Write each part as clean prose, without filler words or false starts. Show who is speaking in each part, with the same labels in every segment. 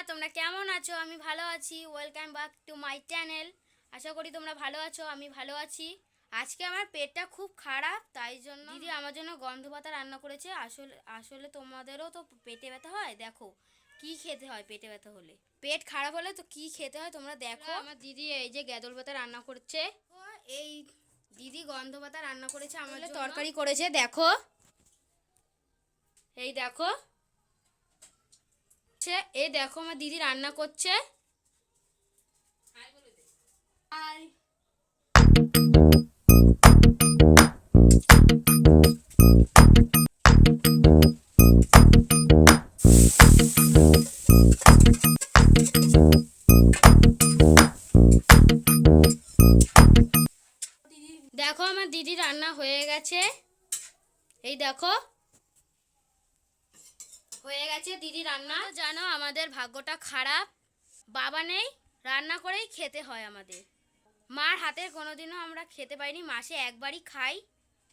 Speaker 1: তোমরা কেমন আছো? আমি ভালো আছি। Welcome back to my channel. আশা করি তোমরা ভালো আছো, আমি ভালো আছি। আজকে আমার পেটটা খুব খারাপ, তাই জন্য দিদি আমার জন্য গন্ধ পাতা রান্না করেছে। আসলে আসলে তোমাদেরও তো পেটে ব্যথা হয়, দেখো কি খেতে হয় পেটে ব্যথা হলে। পেট খারাপ হলে তো কি খেতে হয় তোমরা দেখো। আমার দিদি এই যে গ্যাদল পাতা রান্না করছে। এই দিদি গন্ধ পাতা রান্না করেছে, আমার তরকারি করেছে দেখো। এই দেখো, এই দেখো আমার দিদি রান্না করছে। হাই। দেখো আমার দিদি রান্না হয়ে গেছে। এই দেখো হয়ে গেছে দিদি রান্না। জানো আমাদের ভাগ্যটা খারাপ, বাবা নেই, রান্না করেই খেতে হয় আমাদের। মার হাতের কোনোদিনও আমরা খেতে পাইনি, মাসে একবারই খাই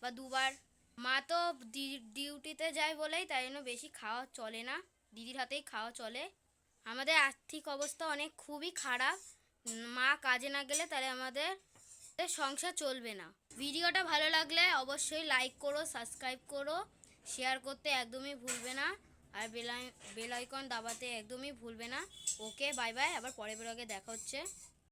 Speaker 1: বা দুবার। মা তো ডিউটিতে যায় বলেই তাই জন্য বেশি খাওয়া চলে না, দিদির হাতেই খাওয়া চলে। আমাদের আর্থিক অবস্থা অনেক খুবই খারাপ, মা কাজে না গেলে তাহলে আমাদের সংসার চলবে না। ভিডিওটা ভালো লাগলে অবশ্যই লাইক করো, সাবস্ক্রাইব করো, শেয়ার করতে একদমই ভুলবে না, আর বেল আইকন দাবাতে একদমই ভুলবে না। ওকে, বাই বাই, আবার পরের ব্লগে দেখা হচ্ছে।